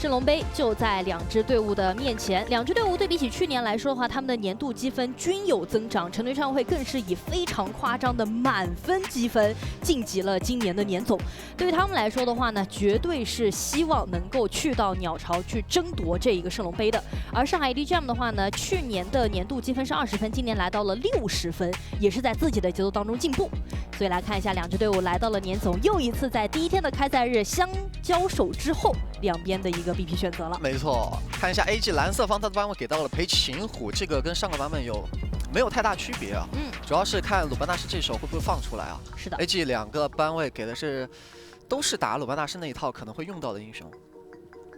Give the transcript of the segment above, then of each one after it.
圣龙杯就在两支队伍的面前，两支队伍对比起去年来说的话，他们的年度积分均有增长。成都演唱会更是以非常夸张的满分积分晋级了今年的年总。对于他们来说的话呢，绝对是希望能够去到鸟巢去争夺这一个圣龙杯的。而上海 EDGM 的话呢，去年的年度积分是20分，今年来到了60分，也是在自己的节奏当中进步。所以来看一下两支队伍来到了年总，又一次在第一天的开赛日相交手之后，两边的一个 BP 选择了。没错，看一下 AG 蓝色方，它的班位给到了裴擒虎，这个跟上个版本没有太大区别啊。主要是看鲁班大师这手会不会放出来啊。是的 ，AG 两个班位给的都是打鲁班大师那一套可能会用到的英雄。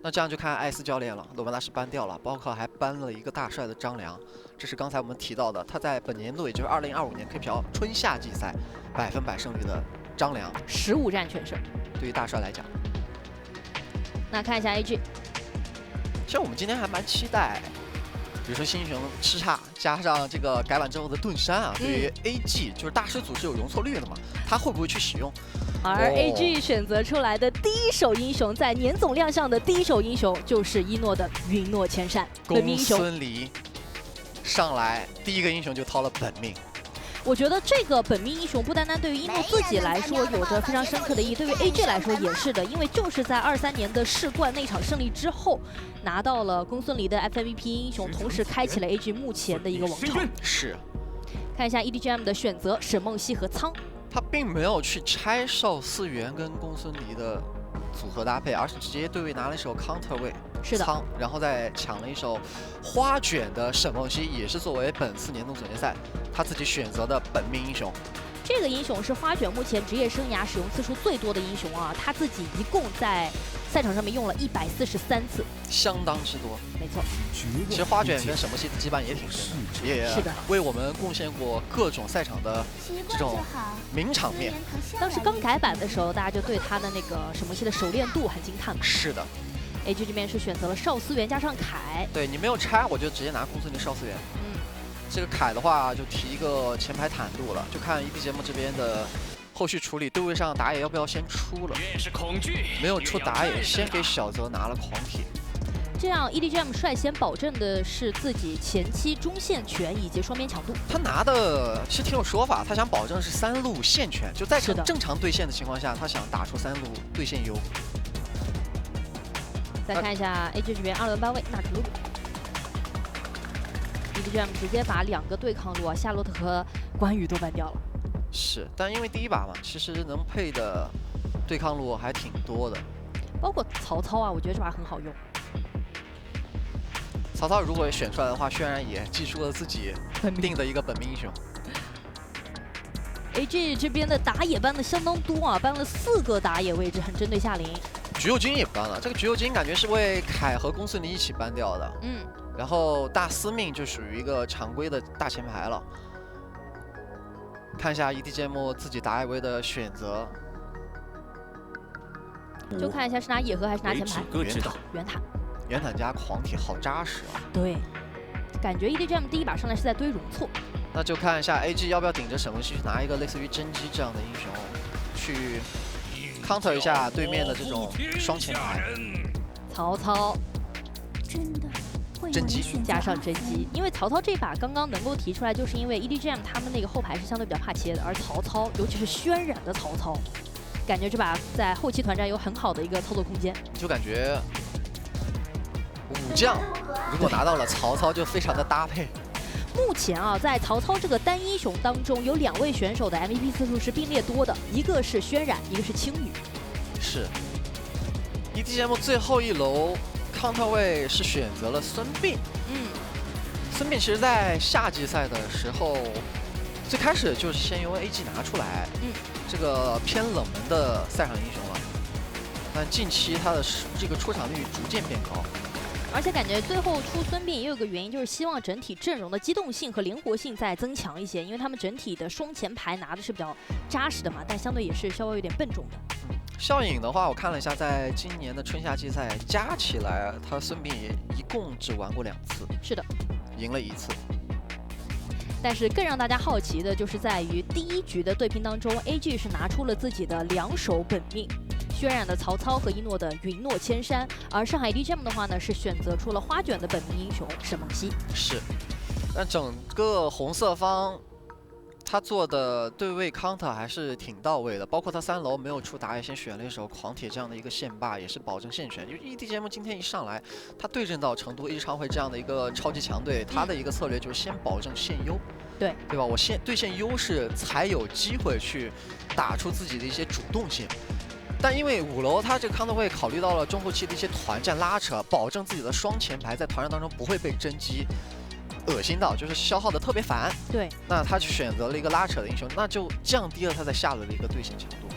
那这样就看艾斯教练了，鲁班大师搬掉了，包括还搬了一个大帅的张良，这是刚才我们提到的，他在本年度也就是2025年 KPL 春夏季赛100%胜率的张良，15战全胜。对于大帅来讲，那看一下 AG， 其实我们今天还蛮期待，比如说新英雄叱咤加上这个改版之后的盾山啊，对于 AG 就是大师组是有容错率的嘛，他会不会去使用？而 AG 选择出来的第一手英雄，在年总亮相的第一手英雄就是一诺的云诺千善本命英雄。公孙离上来第一个英雄就掏了本命。我觉得这个本命英雄不单单对于一诺自己来说有着非常深刻的意义，对于 AG 来说也是的，因为就是在23年的世冠那场胜利之后，拿到了公孙离的 FMVP 英雄，同时开启了 AG 目前的一个王朝。是，看一下 EDGM 的选择，沈梦溪和苍。他并没有去拆少四元跟公孙离的组合搭配，而是直接对位拿了一手 counter 位苍，然后再抢了一手花卷的沈梦溪，也是作为本次年度总决赛他自己选择的本命英雄。这个英雄是花卷目前职业生涯使用次数最多的英雄啊，他自己一共在赛场上面用了143次，相当之多。没错，其实花卷跟沈梦溪的羁绊也挺深的，也为我们贡献过各种赛场的这种名场面。当时刚改版的时候，大家就对他的那个沈梦溪的熟练度很惊叹嘛。是的 ，AG 这边是选择了少思源加上凯。对你没有拆，我就直接拿公孙离少思源。这个凯的话就提一个前排坦度了，就看 EDGM 这边的后续处理，对位上打野要不要先出了？没有出打野，先给小泽拿了狂铁。这样 EDGM 率先保证的是自己前期中线权以及双边强度。他拿的其实挺有说法，他想保证是3路线权，就在正常对线的情况下，他想打出3路对线优。再看一下 AG 这边2轮班位纳楚鲁鲁。EDGM 直接把2个对抗路啊，夏洛特和关羽都 ban 掉了。是，但因为第一把嘛，其实能配的对抗路还挺多的，包括曹操啊，我觉得这把很好用。曹操如果选出来的话，渲染也祭出了自己定的一个本命英雄。AG 这边的打野搬的相当多啊，搬了4个打野位置，很针对夏琳。橘右京也搬了，这个橘右京感觉是为凯和公孙离一起搬掉的。然后大司命就属于一个常规的大前排了。看一下 EDGM 自己打野位的选择，就看一下是拿野核还是拿前排。圆坦加狂铁好扎实啊！对，感觉 EDGM 第一把上来是在堆容错。那就看一下 AG 要不要顶着沈梦溪去拿一个类似于甄姬这样的英雄，去 counter 一下对面的这种双前排。曹操。甄姬加上甄姬，因为曹操这把刚刚能够提出来，就是因为 EDGM 他们那个后排是相对比较怕切的，而曹操，尤其是渲染的曹操，感觉这把在后期团战有很好的一个操作空间。就感觉武将如果拿到了曹操，就非常的搭配。目前啊，在曹操这个单英雄当中，有2位选手的 MVP 次数是并列多的，一个是渲染，一个是青羽。是 EDGM 最后一楼。counter 位是选择了孙膑，孙膑其实在夏季赛的时候，最开始就是先由 AG 拿出来，这个偏冷门的赛场英雄了，但近期他的这个出场率逐渐变高，而且感觉最后出孙膑也有个原因，就是希望整体阵容的机动性和灵活性再增强一些，因为他们整体的双前排拿的是比较扎实的嘛，但相对也是稍微有点笨重的。笑影的话，我看了一下，在今年的春夏季赛加起来，他孙膑也一共只玩过2次。是的，赢了1次。但是更让大家好奇的就是在于第1局的对拼当中 ，AG 是拿出了自己的2手本命，血染的曹操和一诺的云诺千山，而上海 EDGM 的话呢是选择出了花卷的本命英雄沈梦溪。是，但整个红色方。 他做的对位 counter 还是挺到位的，包括他3楼没有出打野，先选了一手狂铁这样的一个线霸，也是保证线权。因为 EDGM 今天一上来，他对阵到成都一昌会这样的一个超级强队，他的一个策略就是先保证线优，对吧？我对线优势才有机会去打出自己的一些主动性。但因为5楼他这个 counter 会考虑到了中后期的一些团战拉扯，保证自己的双前排在团战当中不会被甄姬 恶心到，就是消耗的特别烦。对，那他去选择了一个拉扯的英雄，那就降低了他在下路的一个对线强度。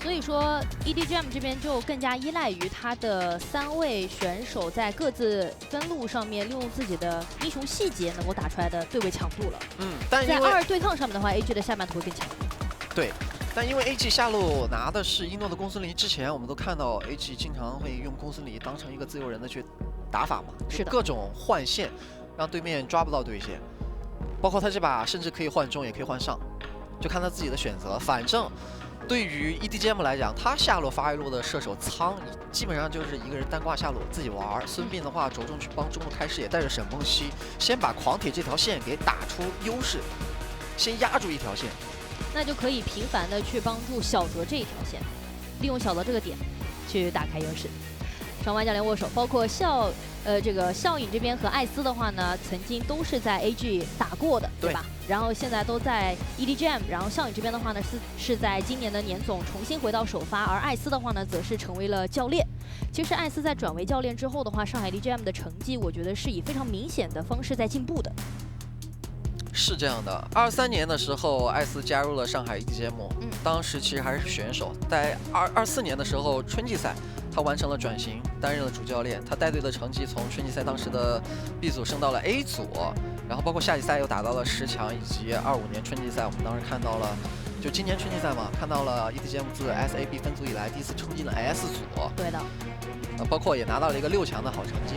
所以说 ，EDGM 这边就更加依赖于他的3位选手在各自分路上面利用自己的英雄细节能够打出来的对位强度了。但在2对抗上面的话 ，AG 的下半图会更强。对。 但因为 AG 下路拿的是一诺的公孙离，之前我们都看到 AG 经常会用公孙离当成一个自由人的去打法嘛，是的，各种换线，让对面抓不到对线。包括他这把甚至可以换中，也可以换上，就看他自己的选择。反正对于 EDGM 来讲，他下路发育路的射手仓基本上就是一个人单挂下路自己玩。孙膑的话着重去帮中路开视野，带着沈梦溪先把狂铁这条线给打出优势，先压住一条线。 那就可以频繁的去帮助小泽这一条线，利用小泽这个点去打开优势。上官教练握手，包括这个笑影这边和艾斯的话呢，曾经都是在 AG 打过的，对吧？然后现在都在 EDGM， 然后笑影这边的话呢是在今年的年总重新回到首发，而艾斯的话呢则是成为了教练。其实艾斯在转为教练之后的话，上海 EDGM 的成绩我觉得是以非常明显的方式在进步的。 是这样的，23年的时候，艾斯加入了上海 EDGM，当时其实还是选手。在24年的时候，春季赛他完成了转型，担任了主教练。他带队的成绩从春季赛当时的 B 组升到了 A 组，然后包括夏季赛又打到了10强，以及25年春季赛，我们当时看到了，就今年春季赛嘛，看到了 EDGM 自 SAB 分组以来第一次冲进了 S 组。对的，包括也拿到了一个6强的好成绩。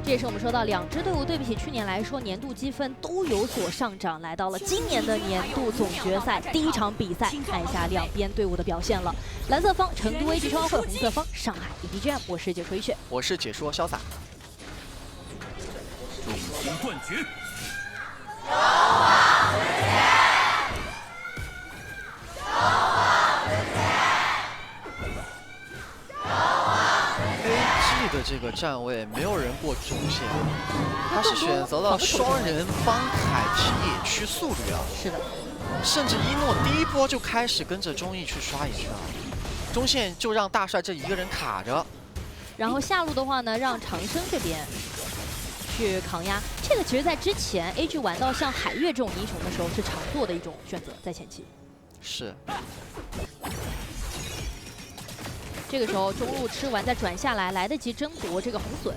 这也是我们说到2支队伍对比起去年来说，年度积分都有所上涨，来到了今年的年度总决赛第1场比赛，看一下两边队伍的表现了。蓝色方成都 AG 超会，红色方上海 EDGM。我是解说一血，我是解说潇洒。重心断绝。 的这个站位没有人过中线，他是选择了双人帮凯皮野区速率啊。是的，甚至一诺第一波就开始跟着中艺去刷野区了，中线就让大帅这一个人卡着。然后下路的话呢，让长生这边去扛压。这个其实在之前 AG 玩到像海月这种英雄的时候是常做的一种选择，在前期。是。 这个时候中路吃完再转下来，来得及争夺这个红隼。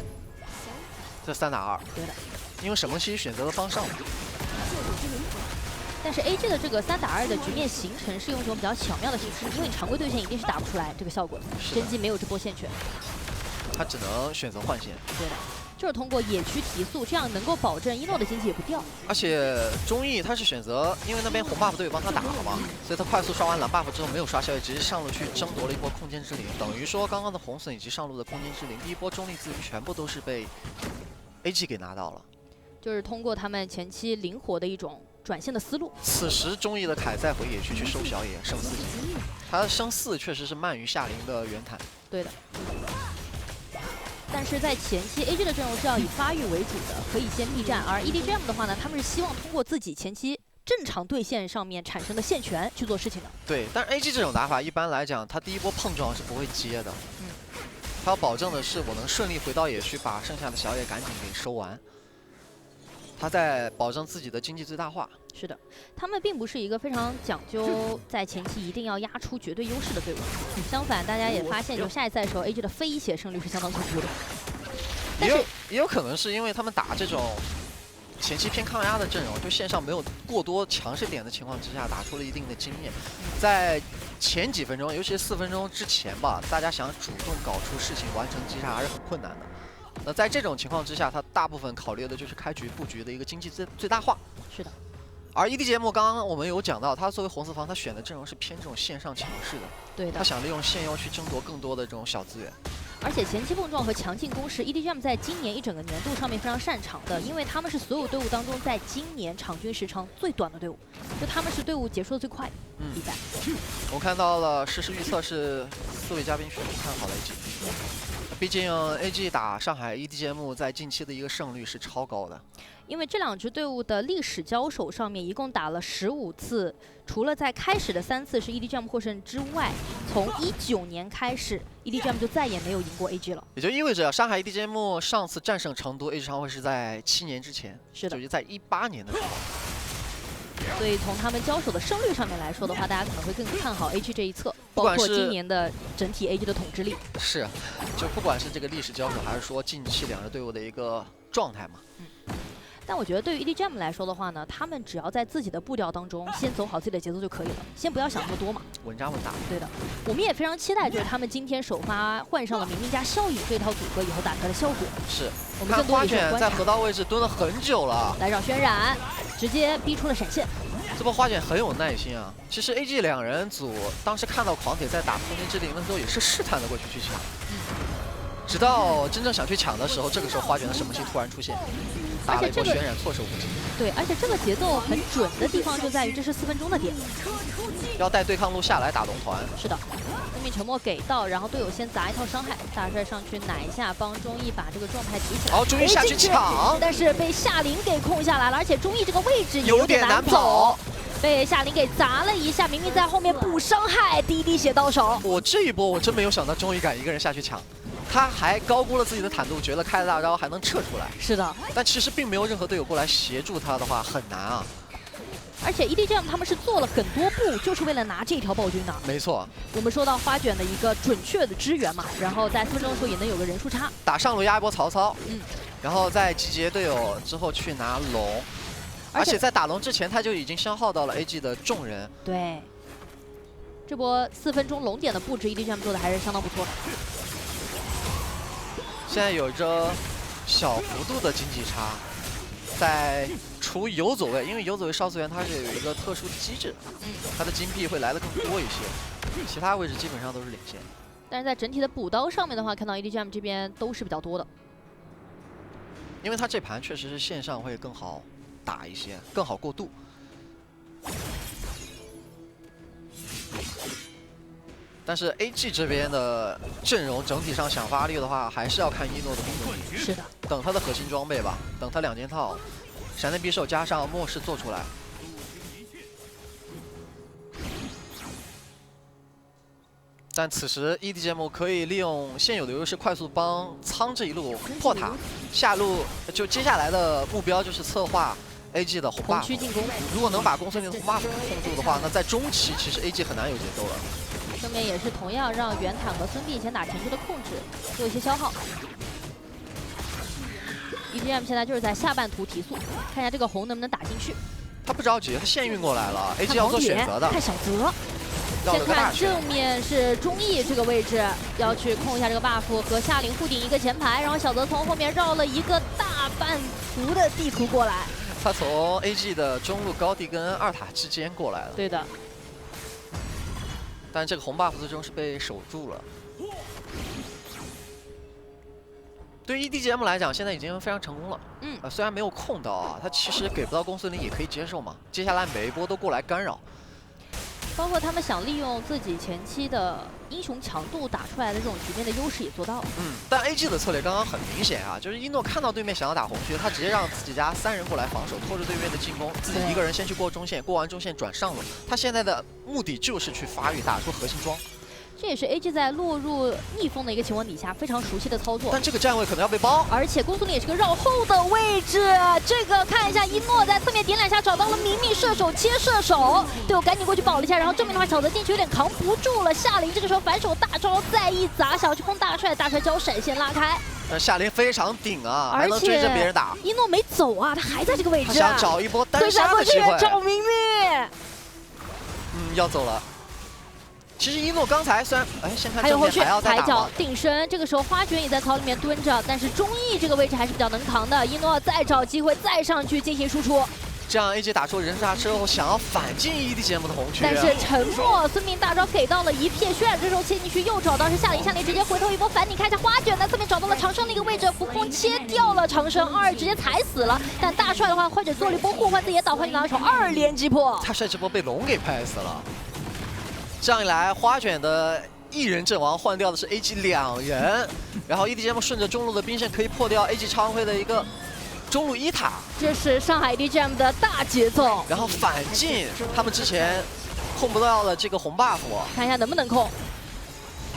这3打2，对的。因为沈梦溪选择了帮上。但是 AG 的这个3打2的局面形成是用一种比较巧妙的形式，因为你常规对线一定是打不出来这个效果的，甄姬没有这波线权，他只能选择换线。对的。 就是通过野区提速，这样能够保证一诺的经济也不掉。而且中艺他是选择，因为那边红 buff 队友帮他打了嘛，所以他快速刷完蓝 buff 之后没有刷宵夜，直接上路去争夺了一波空间之灵。等于说刚刚的红隼以及上路的空间之灵，第一波中立资源全部都是被 AG 给拿到了。就是通过他们前期灵活的一种转线的思路。此时中艺的凯再回野区去收小野，升4级，他的升4确实是慢于夏琳的圆坦。对的。 但是在前期 AG 的阵容是要以发育为主的，可以先避战。而 EDGM 的话呢，他们是希望通过自己前期正常对线上面产生的线权去做事情的。对，但是 AG 这种打法一般来讲，他第一波碰撞是不会接的。他要保证的是我能顺利回到野区，把剩下的小野赶紧给收完。他在保证自己的经济最大化。是的，他们并不是一个非常讲究在前期一定要压出绝对优势的队伍。相反，大家也发现，就下一赛的时候 ，AG 的非血胜率是相当恐怖的。也有可能是因为他们打这种前期偏抗压的阵容，就线上没有过多强势点的情况之下，打出了一定的经验。在前几分钟，尤其是4分钟之前吧，大家想主动搞出事情、完成击杀还是很困难的。那在这种情况之下，他大部分考虑的就是开局布局的一个经济最大化。是的。而 ED 节目刚刚我们有讲到，他作为红四方，他选的阵容是偏这种线上强势的，对的。他想利用线优去争夺更多的这种小资源。而且前期碰撞和强劲攻势 ，EDGM 在今年一整个年度上面非常擅长的，因为他们是所有队伍当中在今年场均时长最短的队伍，就他们是队伍结束的最快的比赛。我看到了实时预测是4位嘉宾全部看好了 AG， 毕竟 AG 打上海 EDGM 在近期的一个胜率是超高的。因为这两支队伍的历史交手上面一共打了15次，除了在开始的3次是 EDGM 获胜之外，从19年开始 ，EDGM 就再也没有赢过 AG 了。也就意味着上海 EDGM 上次战胜成都 AG 商会是在7年之前，是的，就是在18年的时候。所以从他们交手的胜率上面来说的话，大家可能会更看好 AG 这一侧，包括今年的整体 AG 的统治力。是，就不管是这个历史交手，还是说近期两支队伍的一个状态嘛。但我觉得对于 EDGM 来说的话呢，他们只要在自己的步调当中先走好自己的节奏就可以了，先不要想那么多嘛。稳扎稳打。对的，我们也非常期待，就是他们今天首发换上了明明加效影这套组合以后打出来的效果。是，我们更多花卷在河道位置蹲了很久了，来让渲染，直接逼出了闪现。这波花卷很有耐心啊。其实 AG 两人组当时看到狂铁在打空间之灵的时候，也是试探的过去抢。直到真正想去抢的时候，这个时候花卷的什么性突然出现，打了一波渲染措手不及。对，而且这个节奏很准的地方就在于这是4分钟的点，要带对抗路下来打龙团。是的，对面沉默给到，然后队友先砸一套伤害，大帅上去奶一下，帮中义把这个状态提起来。好，中义下去抢，但是被夏琳给控下来了，而且中义这个位置有点难跑。被夏琳给砸了一下，明明在后面补伤害，第一滴血到手。我这一波我真没有想到中义敢一个人下去抢。他还高估了自己的坦度，觉得开了大招还能撤出来。是的，但其实并没有任何队友过来协助他的话，很难啊。而且 EDGM 他们是做了很多步，就是为了拿这条暴君的。没错，我们说到花卷的一个准确的支援嘛，然后在4分钟的时候也能有个人数差。打上路压一波曹操，然后再集结队友之后去拿龙，而且在打龙之前他就已经消耗到了 AG 的众人。对，这波4分钟龙点的布置 EDGM 做的还是相当不错的。现在有着小幅度的经济差，在除游走位，因为游走位少资源它是有一个特殊机制，它的金币会来的更多一些，其他位置基本上都是领先。但是在整体的补刀上面的话，看到 EDGM 这边都是比较多的，因为它这盘确实是线上会更好打一些，更好过渡。但是 AG 这边的阵容整体上想发力的话，还是要看一诺的命中率。是的，等他的核心装备吧，等他2件套，闪电匕首加上末世做出来。但此时 EDGM 可以利用现有的优势，快速帮苍这一路破塔，下路就接下来的目标就是策划 AG 的红 buff 区进攻。如果能把公孙令的红 buff 控住的话，那在中期其实 AG 很难有节奏了。正面也是同样让袁坦和孙膑先打前期的控制，做一些消耗。EDGM 现在就是在下半图提速，看一下这个红能不能打进去。他不着急，他线运过来了 ，AG 要做选择的。看小泽，先看正面是中义这个位置，要去控一下这个 buff， 和夏琳互顶一个前排，然后小泽从后面绕了一个大半图的地图过来。他从 AG 的中路高地跟2塔之间过来了。对的。但这个红 buff 最终是被守住了。对于 EDGM 来讲，现在已经非常成功了。虽然没有控到啊，他其实给不到公孙令也可以接受嘛。接下来每一波都过来干扰，包括他们想利用自己前期的英雄强度打出来的这种局面的优势也做到了。但 AG 的策略刚刚很明显啊，就是一诺看到对面想要打红区，他直接让自己家3人过来防守，拖着对面的进攻，自己一个人先去过中线，过完中线转上路。他现在的目的就是去发育，打出核心装。这也是 AG 在落入逆风的一个情况底下非常熟悉的操作。但这个站位可能要被包，而且公孙令也是个绕后的位置。这个看一下一诺在侧面点2下找到了明明射手切射手，队友赶紧过去保了一下，然后正面的话小泽进去有点扛不住了。夏琳这个时候反手大招再一砸，想要去控大帅，大帅交闪现拉开。但夏琳非常顶啊，还能追着别人打。一诺没走啊，他还在这个位置，他想找一波单杀的机会。找明明，要走了。其实一诺刚才虽然先看还有后续抬脚定身，这个时候花卷也在草里面蹲着，但是中义这个位置还是比较能扛的。一诺再找机会再上去进行输出。这样 AG 打出人杀之后，想要反进 EDGM 的红区，但是沉默，孙膑大招给到了一片，血染这时候切进去，又找到是夏琳，夏琳直接回头一波反，你看一下花卷在侧面找到了长生的一个位置，浮空切掉了长生，2直接踩死了。但大帅的话，花卷做了一波互换，自己也倒换进拿手，2连击破。大帅这波被龙给拍死了，这样一来，花卷的1人阵亡换掉的是 AG 2人，然后 EDGM 顺着中路的兵线可以破掉 AG 超会的一个。中路1塔，这是上海 EDGM 的大节奏，然后反进他们之前控不到的这个红 buff， 看一下能不能控。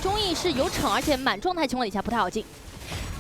中艺是有惩，而且满状态情况底下不太好进。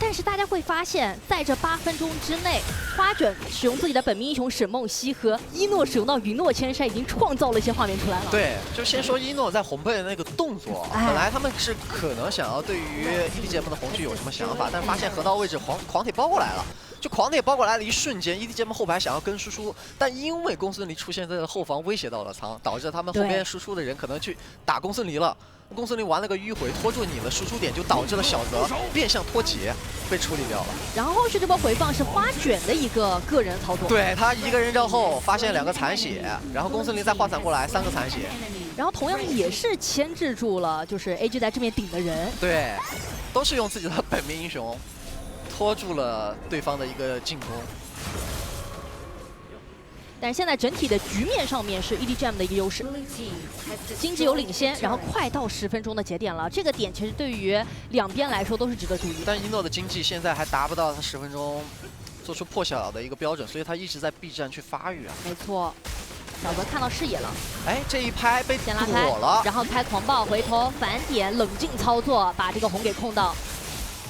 但是大家会发现，在这8分钟之内，花卷使用自己的本命英雄沈梦溪和一诺使用到云诺千山，已经创造了一些画面出来了。对，就先说一诺在红配的那个动作，本来他们是可能想要对于 EDGM 的红区有什么想法，但是发现河道位置狂铁包过来了。就狂铁包过来的一瞬间 ，EDGM 后排想要跟输出，但因为公孙离出现在后方威胁到了仓，导致他们后边输出的人可能去打公孙离了。公孙离玩了个迂回，拖住你的输出点，就导致了小泽变相脱节被处理掉了。然后是这波回放是花卷的一个个人操作，对他一个人之后发现2个残血，然后公孙离再换伞过来3个残血，然后同样也是牵制住了就是 AG 在这边顶的人。对，都是用自己的本命英雄。拖住了对方的一个进攻，但是现在整体的局面上面是 EDGM 的一个优势，经济有领先，然后快到10分钟的节点了，这个点其实对于两边来说都是值得注意。但一诺的经济现在还达不到他10分钟做出破晓的一个标准，所以他一直在避战去发育啊。没错，小泽看到视野了，哎，这一拍被先拉开了，然后开狂暴回头反点，冷静操作，把这个红给控到。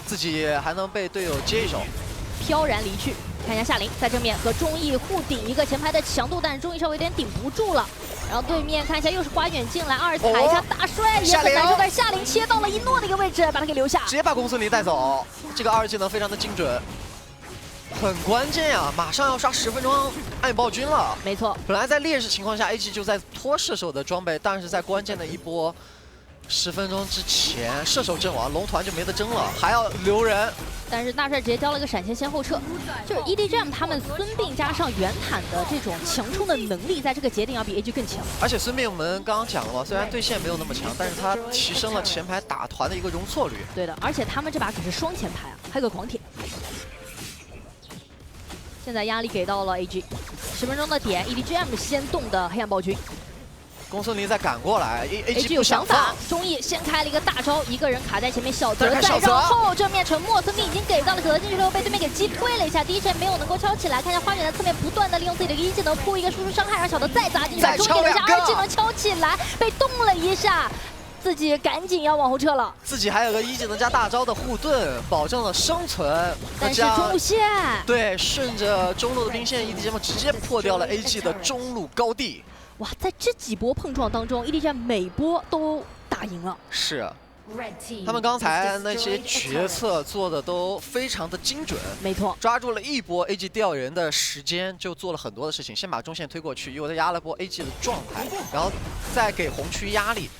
自己还能被队友接一手，飘然离去。看一下夏琳在正面和中艺互顶一个前排的强度，但是中艺稍微有点顶不住了。然后对面看一下又是花卷进来，2踩一下大帅也很难受，但是夏琳切到了一诺的一个位置，把他给留下，直接把公孙离带走。这个2技能非常的精准，很关键呀！马上要刷10分钟暗影暴君了。没错，本来在劣势情况下 ，AG 就在拖射手的装备，但是在关键的一波。10分钟之前，射手阵亡，龙团就没得争了，还要留人。但是大帅直接交了个闪现先后撤，就是 EDGM 他们孙膑加上袁坦的这种强冲的能力，在这个节点要比 AG 更强。而且孙膑我们刚刚讲了嘛，虽然对线没有那么强，但是他提升了前排打团的一个容错率。对的，而且他们这把可是双前排啊，还有个狂铁。现在压力给到了 AG，10分钟的点 ，EDGM 先动的黑暗暴君。公孙离再赶过来 ，AG 有想法，中艺先开了一个大招，一个人卡在前面，小泽在绕后，正面沉默，孙膑已经给到了小泽进去之后，被对面给击退了一下，第一阵没有能够敲起来，看一下花卷在侧面不断的利用自己的一技能铺一个输出伤害，让小泽再砸进去，把中艺给留下，2技能敲起来，被动了一下。自己赶紧要往后撤了，自己还有个1技能加大招的护盾，保证了生存。但是中路线，对，顺着中路的兵线 ，EDGM 直接破掉了 AG 的中路高地。哇，在这几波碰撞当中 ，EDGM 每波都打赢了。是，他们刚才那些决策做的都非常的精准。没错，抓住了一波 AG 吊人的时间，就做了很多的事情。先把中线推过去，又压了波 AG 的状态，然后再给红区压力，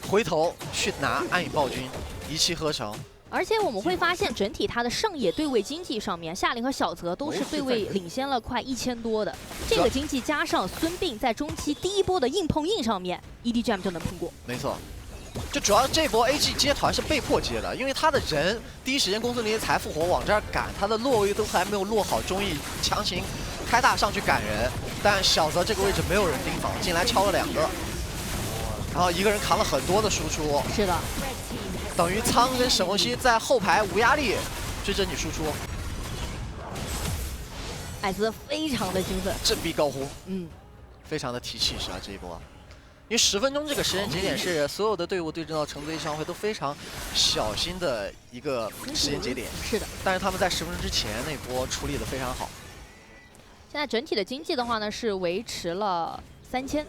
回头去拿暗影暴君，一气呵成。而且我们会发现，整体他的上野对位经济上面，夏琳和小泽都是对位领先了快1000多的。这个经济加上孙膑在中期第一波的硬碰硬上面 ，EDGM 就能碰过。没错，就主要这波 AG 接团是被迫接的，因为他的人第一时间公孙离才复活往这儿赶，他的落位都还没有落好，中艺强行开大上去赶人，但小泽这个位置没有人盯防，进来敲了2个，然后一个人扛了很多的输出。是的。等于仓跟沈梦溪在后排无压力追着你输出，艾斯非常的兴奋，振臂高呼，非常的提气势啊这一波，因为10分钟这个时间节点是所有的队伍对阵到成都商会都非常小心的一个时间节点。是的，但是他们在10分钟之前那波处理的非常好。现在整体的经济的话呢是维持了3000。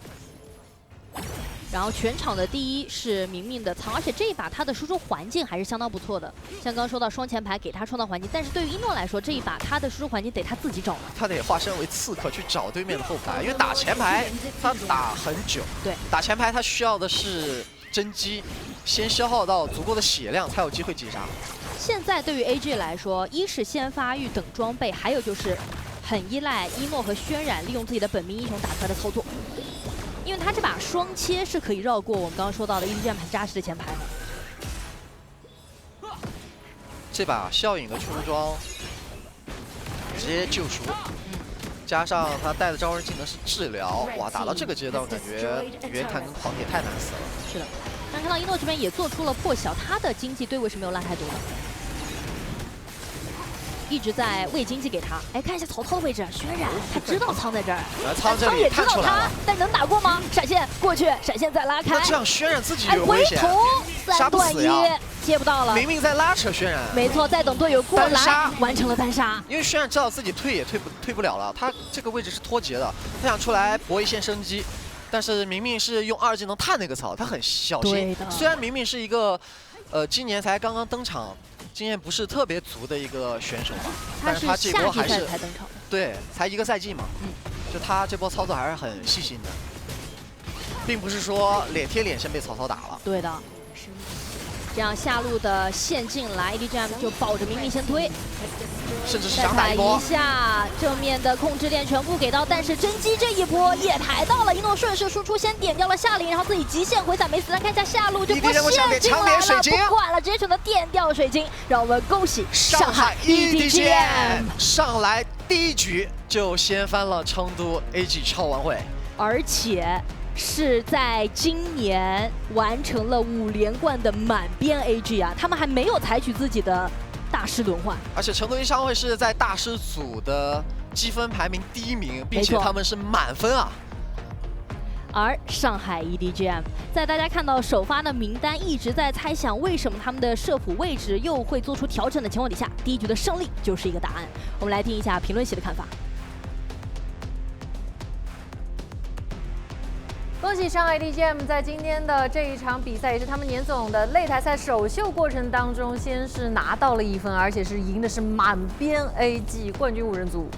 然后全场的第一是明明的仓，而且这一把他的输出环境还是相当不错的。像刚刚说到双前排给他创造环境，但是对于一诺来说，这一把他的输出环境得他自己找了。他得化身为刺客去找对面的后排，因为打前排他打很久。对，打前排他需要的是真机，先消耗到足够的血量才有机会击杀。现在对于 AG 来说，一是先发育等装备，还有就是很依赖一诺和轩冉利用自己的本命英雄打出来的操作，因为他这把双切是可以绕过我们刚刚说到的 EDGM 很扎实的前排。这把笑影的出装直接救赎，加上他带的招人技能是治疗，哇，打到这个阶段感觉袁谭跟狂铁太难死了。是的，但看到一诺这边也做出了破晓，他的经济对位是没有烂太多的。 一直在喂经济给他，哎，看一下曹操的位置，轩冉他知道仓在这儿，仓这里也知道他，看出来了，但能打过吗？闪现过去，闪现再拉开，那这样轩冉自己哎，有危险，回头3断1，接不到了，明明在拉扯轩冉，没错，在等队友过来，完成了单杀。因为轩冉知道自己退也退不了了，他这个位置是脱节的，他想出来搏一线生机，但是明明是用2技能探那个草，他很小心，虽然明明是一个今年才刚刚登场。 经验不是特别足的一个选手吧，但是他这波还是才登场，对，才1个赛季嘛，就他这波操作还是很细心的，并不是说脸贴脸先被曹操打了。对的，这样下路的线进来 ，EDGM 就抱着明明先推，甚至是想打一波。一下正面的控制链全部给到，但是甄姬这一波也排到了，一诺顺势输出，先点掉了夏琳，然后自己极限回闪没死，来看一下下路这波线进来了，不管了，直接选择点掉水晶，让我们恭喜上海 EDGM 上来第一局就掀翻了成都 AG 超玩会，而且。 是在今年完成了5连冠的满编 AG 啊，他们还没有采取自己的大师轮换，而且成都一商会是在大师组的积分排名第1名，并且他们是满分啊。而上海 EDGM 在大家看到首发的名单一直在猜想为什么他们的社普位置又会做出调整的情况底下，第一局的胜利就是一个答案。我们来听一下评论席的看法。 恭喜上海 EDGM 在今天的这一场比赛，也是他们年总的擂台赛首秀过程当中，先是拿到了1分，而且是赢的是满编 AG 冠军5人组。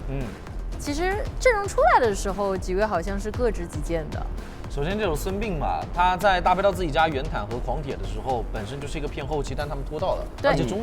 其实阵容出来的时候，几位好像是各执己见的。首先这有孙膑嘛，他在搭配到自己家袁坦和狂铁的时候，本身就是一个偏后期，但他们拖到了，而且中。